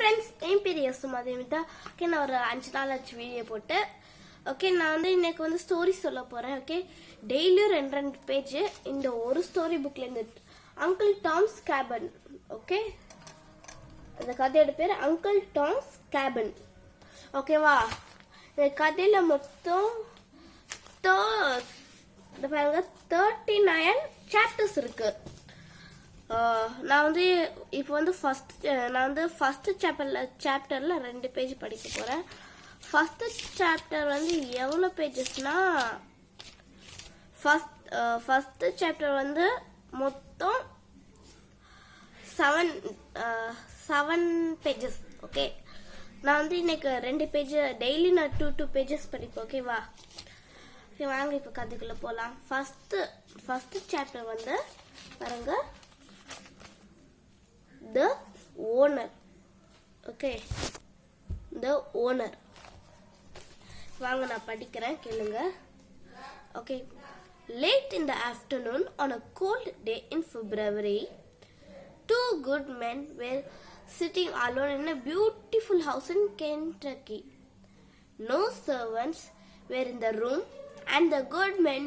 Friends, என் பேர் யசுமாதேவிதா. Okay, நான் ஒரு 5 நாள் ஆச்சு வீடியோ போட்டு. ஓகே, நான் இன்னைக்கு ஸ்டோரி சொல்ல போகிறேன். ஓகே, டெய்லியும் 2 பேஜ் இந்த ஒரு ஸ்டோரி புக்லேருந்து அங்கிள் டாம்ஸ் கேபன். ஓகே, அந்த கதையோட பேர் அங்கிள் டாம்ஸ் கேபன். ஓகேவா? இந்த கதையில் மொத்தம் 39 சாப்டர்ஸ் இருக்கு. நான் இப்போ ஃபர்ஸ்ட் சாப்டர்ல 2 பேஜ் படிக்க போறேன். ஃபர்ஸ்ட் சாப்டர் எவ்வளோ பேஜஸ்னா, ஃபர்ஸ்ட் சாப்டர் மொத்தம் 7 பேஜஸ். ஓகே, நான் இன்னைக்கு 2 பேஜ் டெய்லி நான் 2 பேஜஸ் படிப்பேன். ஓகேவா? ஓகே, வாங்க இப்போ கதைக்குள்ள போகலாம். ஃபர்ஸ்ட் சாப்டர் பாருங்க, The owner. Okay, the owner. வாங்க நான் படிக்கிறேன், கேளுங்க. Okay, late in the afternoon on a cold day in February, 2 good men were sitting alone in a beautiful house in Kentucky. No servants were in the room, and the good men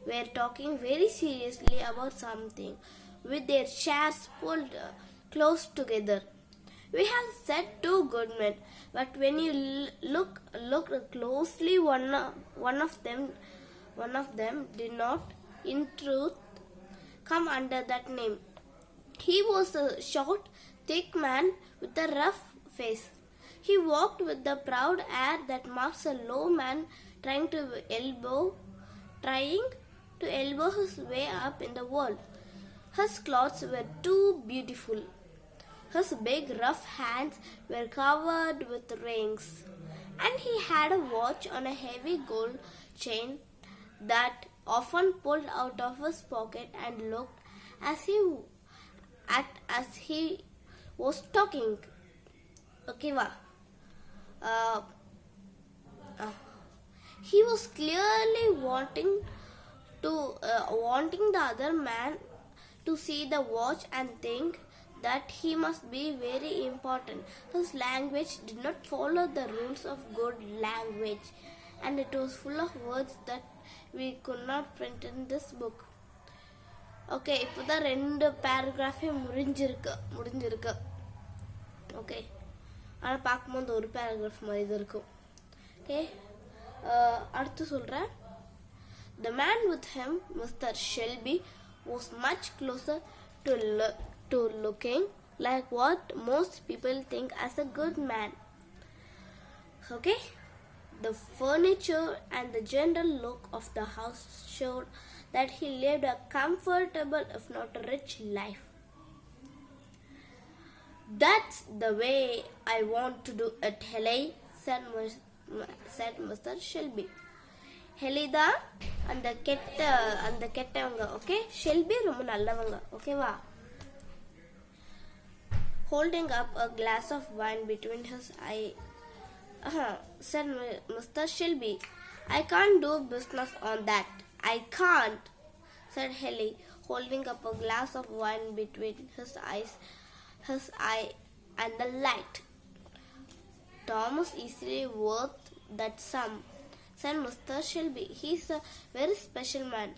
were talking very seriously about something with their chairs pulled close together. We have said 2 good men, but when you look closely, one of them did not in truth come under that name. He was a short, thick man with a rough face. He walked with the proud air that marks a low man trying to elbow his way up in the world. His clothes were too beautiful. His big rough hands were covered with rings, and he had a watch on a heavy gold chain that often pulled out of his pocket and looked as he was talking. Okay, he was clearly wanting the other man to see the watch and think that he must be very important. His language did not follow the rules of good language, and it was full of words that we could not print in this book. Okay, இப்போதான் 2 பேராகிராஃபே முடிஞ்சிருக்கு. Okay, ஆனால் பார்க்கும்போது ஒரு paragraph மாதிரி தான் இருக்கும். Okay, அடுத்து சொல்கிறேன். The man with him, Mr. Shelby, was much closer to looking like what most people think as a good man. Okay, the furniture and the general look of the house showed that he lived a comfortable, if not rich, life. That's the way I want to do it, Haley, said Mr. Shelby. ஹெலிதா அந்த கெட்டவங்க. Okay, Shelby ரொம்ப நல்லவங்க. ஓகேவா? Holding up a glass of wine between his eyes, said Mr. Shelby. I can't do business on that. I can't, said Haley, holding up a glass of wine between his eye and the light. Tom is easily worth that sum, said Mr. Shelby. He's a very special man,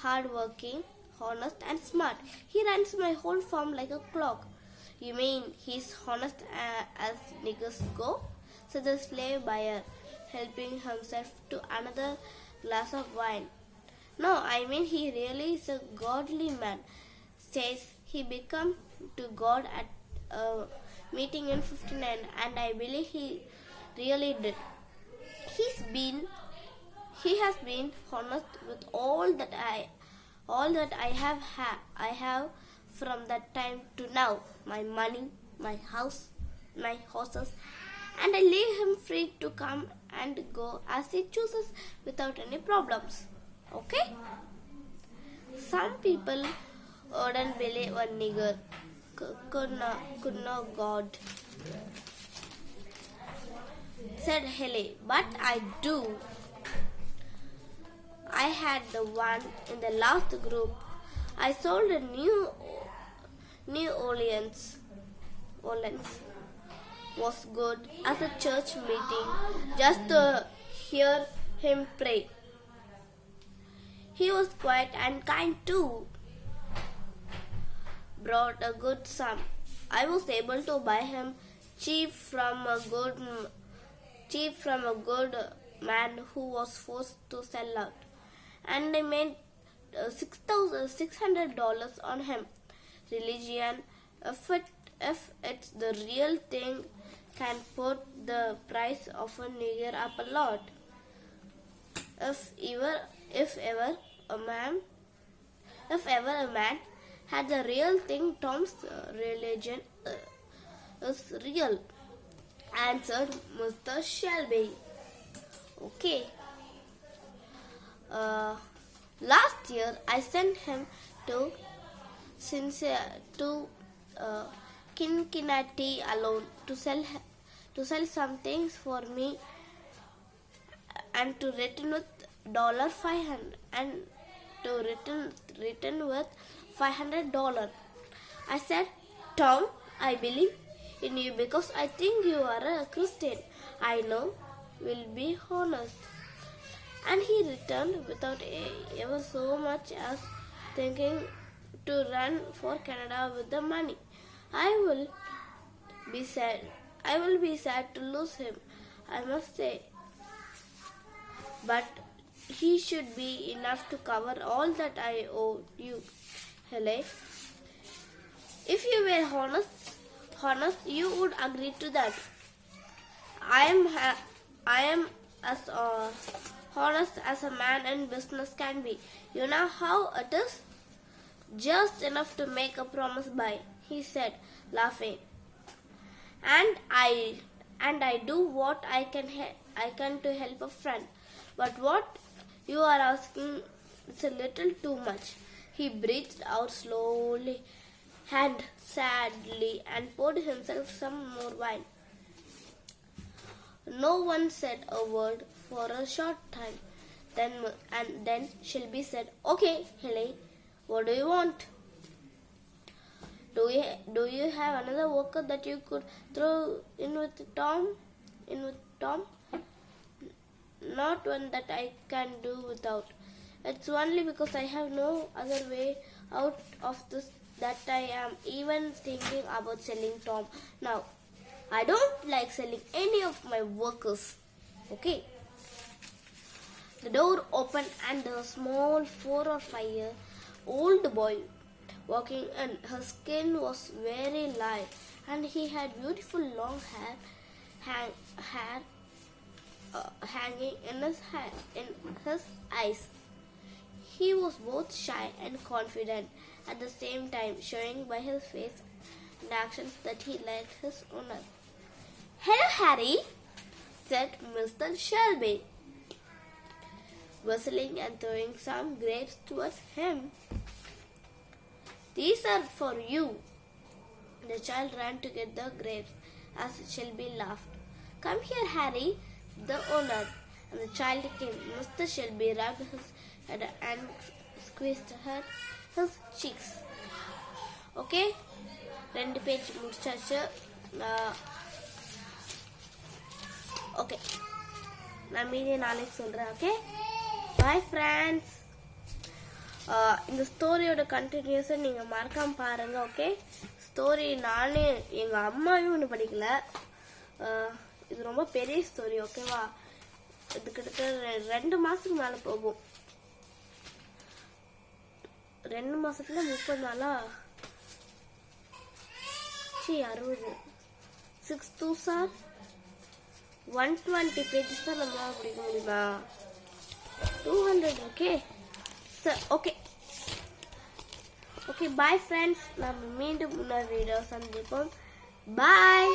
hard-working, honest and smart. He runs my whole farm like a clock. You mean he's honest as niggers go? Said the slave buyer, helping himself to another glass of wine. No, I mean he really is a godly man. Says he became to God at a meeting in 59, and I believe he really did. He has been honest with all that I have from that time to now. My money, my house, my horses, and I leave him free to come and go as he chooses without any problems. Okay? Some people wouldn't believe a nigger could know God, said Haley, but I do. I had the one in the last group. I sold a New Orleans was good as a church meeting just to hear him pray. He was quiet and kind too. Brought a good sum. I was able to buy him cheap from a good man who was forced to sell out, and I made $600 on him. Religion, if it's the real thing, can put the price of a nigger up a lot. If ever a man had the real thing, Tom's religion is real, answered Mr. Shelby. Okay. Last year I sent him to Cincinnati alone to sell some things for me and to return with $500 and to return with $500. I said, Tom, I believe in you because I think you are a Christian. I know will be honest. And he returned without ever so much as thinking to run for Canada with the money. I will be sad to lose him, I must say. But he should be enough to cover all that I owe you, Hele. If you were honest, you would agree to that. I am as honest as a man in business can be. You know how it is? Just enough to make a promise by, he said, laughing. And I do what I can to help a friend. But what you are asking is a little too much. He breathed out slowly and sadly and poured himself some more wine. No one said a word for a short time. Then Shelby said, "Okay, Hele, what do you want? Do you have another worker that you could throw in with Tom? Not one that I can do without. It's only because I have no other way out of this that I am even thinking about selling Tom. Now, I don't like selling any of my workers. Okay." The door opened and a small 4 or 5 year old boy walking in. His skin was very light and he had beautiful long hair hanging in his eyes. He was both shy and confident at the same time, showing by his face and actions that he liked his owner. "Hello, Harry," said Mr. Shelby, whistling and throwing some grapes towards him. "These are for you." The child ran to get the grapes as Shelby laughed. "Come here, Harry," the owner, and the child came. Mr. Shelby rubbed his head and squeezed his cheeks. Okay, 2 page முடிச்சாச்சு. Okay, நான் மீதியை நாளைக்கு சொல்கிறேன். Okay, bye friends. இந்த ஸ்டோரியோட கண்டினியூஸை நீங்கள் மறக்காமல் பாருங்கள். Okay, story நானே எங்கள் அம்மாவும் ஒன்று படிக்கல. இது ரொம்ப பெரிய ஸ்டோரி. ஓகேவா, இது கிட்டத்தட்ட 2 மாதத்துக்கு மேலே போகும். 2 மாசத்துல 30 நாளா 60 6 2 சார் 120 பேஜஸ் தான் நம்மளால படிக்க முடியுமா? 200. Okay sir. Okay okay, bye friends. நம்ம மீண்டும் இன்னொரு வீடியோ சந்திப்போம். பாய்.